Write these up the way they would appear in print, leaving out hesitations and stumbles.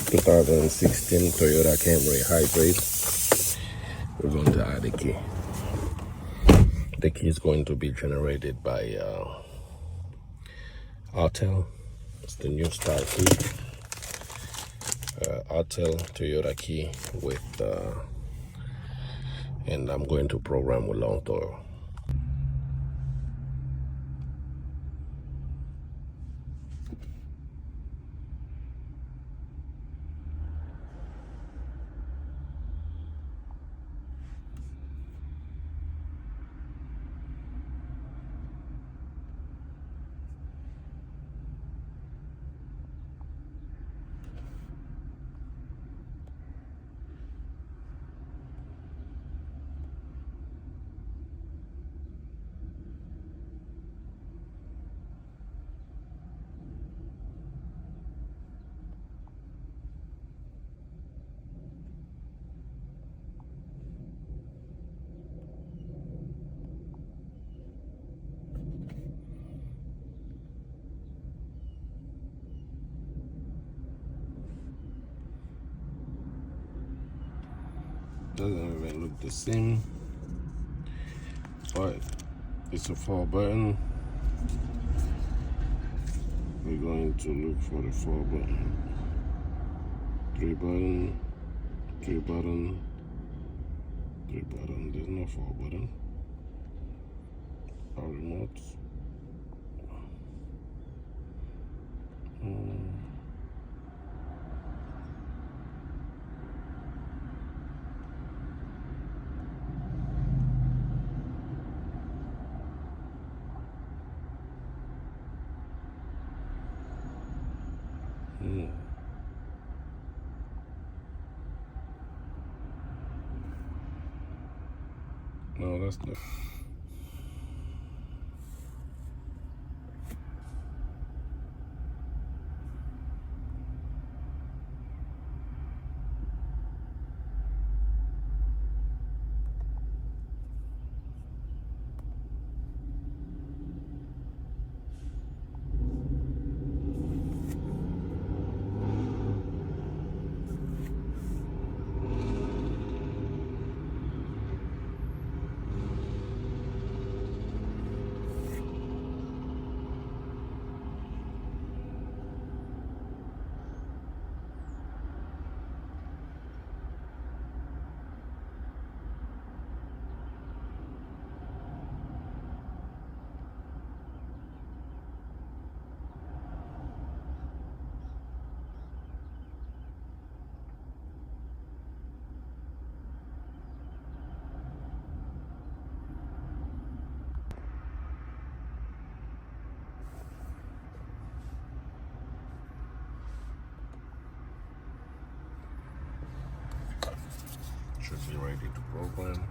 2016 Toyota Camry Hybrid. We're going to add a key. The key is going to be generated by Autel. It's the new style key. Autel Toyota key with, and I'm going to program with Lonsdor. Doesn't even look the same, but it's a 4 button. We're going to look for the 4 button. 3 button, 3 button, 3 button. There's no 4 button. Power remotes. No, that's the. Should be ready to program.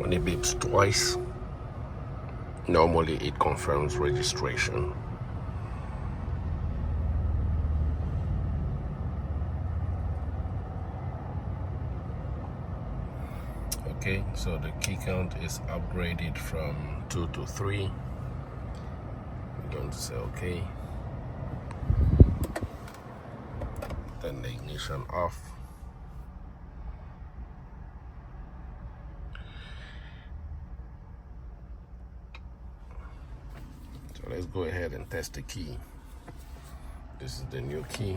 When it beeps twice, normally it confirms registration. Okay, so the key count is upgraded from 2 to 3. We're going to say okay. Turn the ignition off. So let's go ahead and test the key. This is the new key.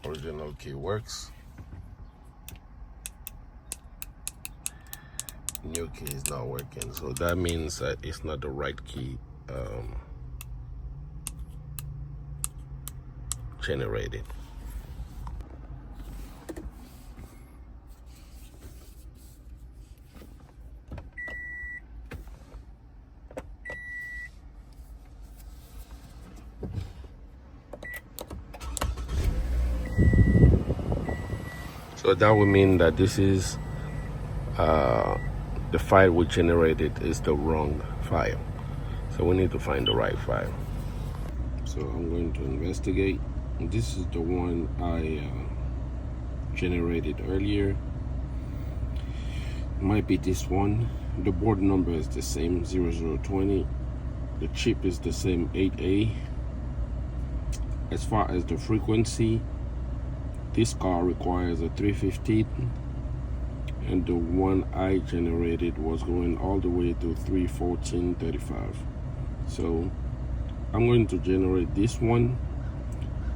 Original key works. New key is not working, so that means that it's not the right key generated. So that would mean that this is the file we generated is the wrong file. So we need to find the right file. So I'm going to investigate. This is the one I generated earlier. Might be this one. The board number is the same, 0020. The chip is the same, 8A. As far as the frequency, this car requires a 315, and the one I generated was going all the way to 314.35. So I'm going to generate this one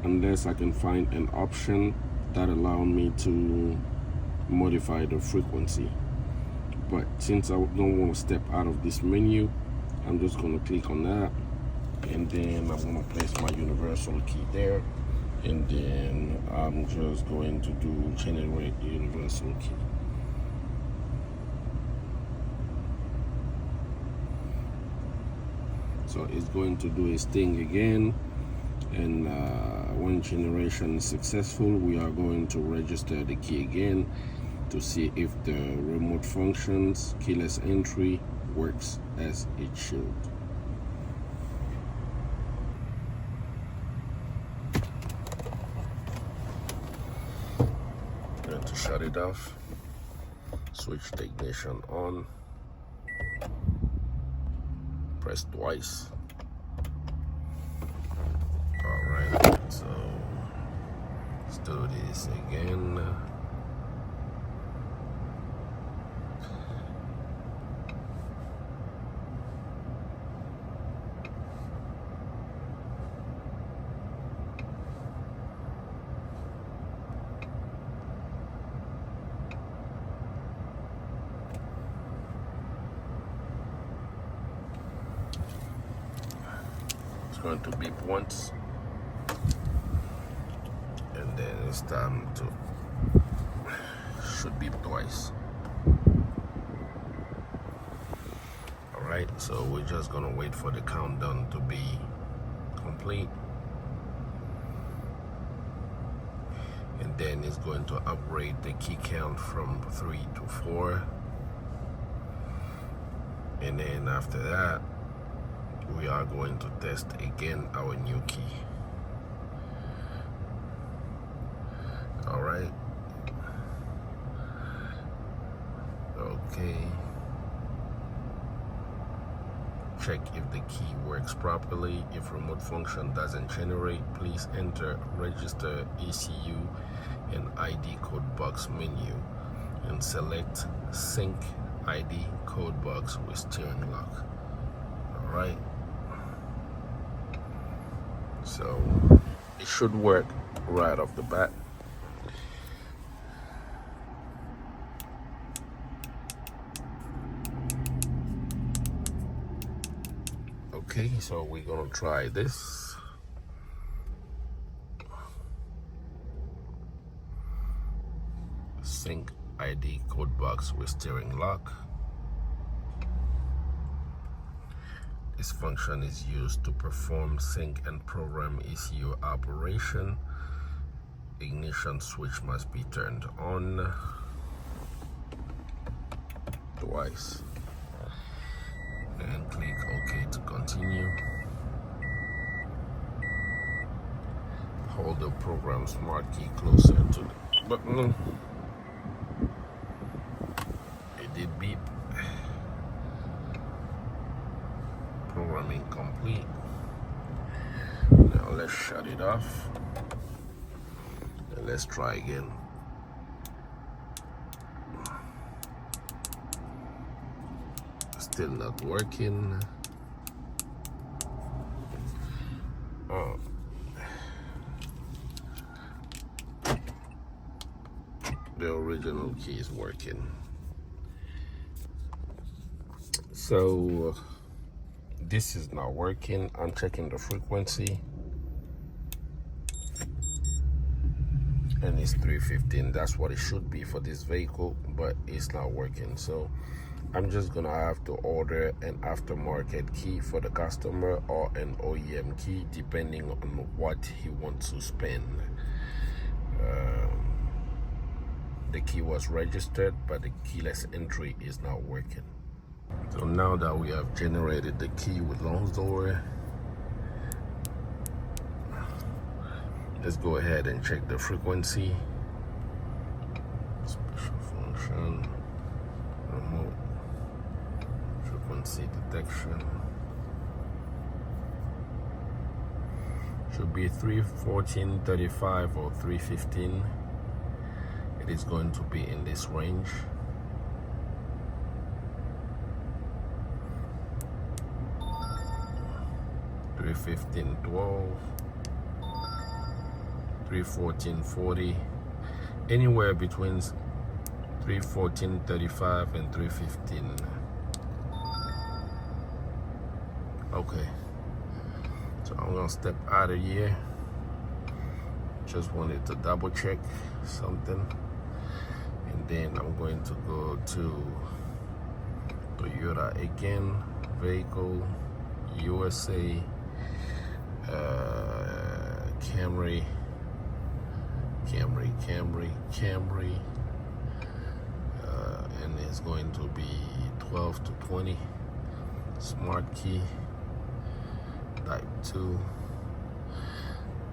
unless I can find an option that allows me to modify the frequency. But since I don't want to step out of this menu, I'm just going to click on that, and then I'm going to place my universal key there, and then I'm just going to do generate the universal key. So it's going to do its thing again, and when generation is successful, we are going to register the key again to see if the remote functions keyless entry works as it should. I'm going to shut it off, switch the ignition on, press twice. Alright, so let's do this again. It's going to beep once, and then it's time to should beep twice. Alright, so we're just gonna wait for the countdown to be complete, and then it's going to upgrade the key count from 3 to 4, and then after that we are going to test again our new key. Alright, okay, check if the key works properly. If remote function doesn't generate, please enter register ECU and ID code box menu and select sync ID code box with steering lock. Alright, so it should work right off the bat. Okay, so we're gonna try this. code box with steering lock. This function is used to perform sync and program ECU operation. Ignition switch must be turned on twice and click OK to continue. Hold the program smart key closer to the button. It did beep. Programming complete. Now let's shut it off and let's try again. Still not working. Oh. The original key is working. So this is not working. I'm checking the frequency and it's 315. That's what it should be for this vehicle, but it's not working. So I'm just gonna have to order an aftermarket key for the customer or an OEM key depending on what he wants to spend. The key was registered, but the keyless entry is not working. So now that we have generated the key with Lonsdor, let's go ahead and check the frequency. Special function, remote frequency detection. Should be 314.35 or 315. It is going to be in this range. $315.12, $314.40, anywhere between $314.35 and $315. Okay, so I'm gonna step out of here. Just wanted to double check something, and then I'm going to go to Toyota again, vehicle, USA, Camry, and it's going to be 12 to 20, smart key, type 2.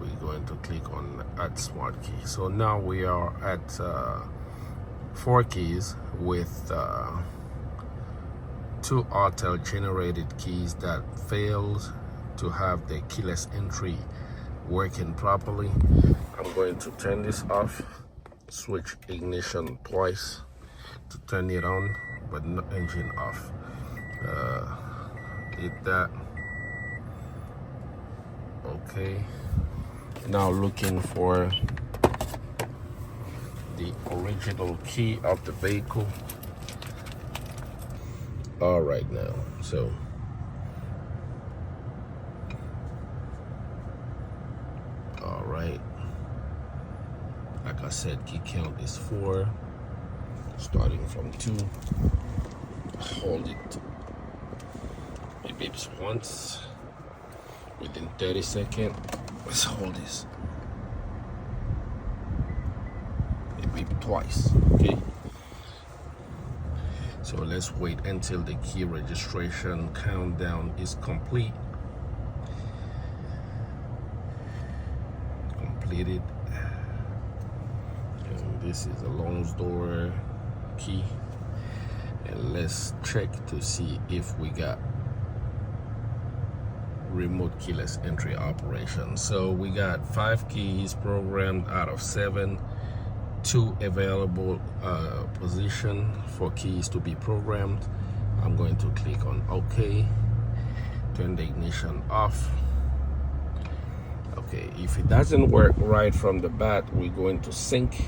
We're going to click on add smart key. So now we are at 4 keys with 2 Autel generated keys that failed to have the keyless entry working properly. I'm going to turn this off, switch ignition twice to turn it on, but no engine off. Did that. Okay. Now looking for the original key of the vehicle. All right now, so all right, like I said, key count is 4, starting from 2. Hold it. It beeps once within 30 seconds. Let's hold this. It beep twice. Okay. So let's wait until the key registration countdown is complete. Completed. And this is a Lonsdor key. And let's check to see if we got remote keyless entry operation. So we got 5 keys programmed out of 7. 2 available position for keys to be programmed. I'm going to click on OK, turn the ignition off. Okay, if it doesn't work right from the bat, we're going to sync,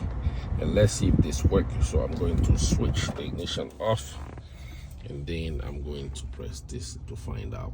and let's see if this works. So I'm going to switch the ignition off, and then I'm going to press this to find out.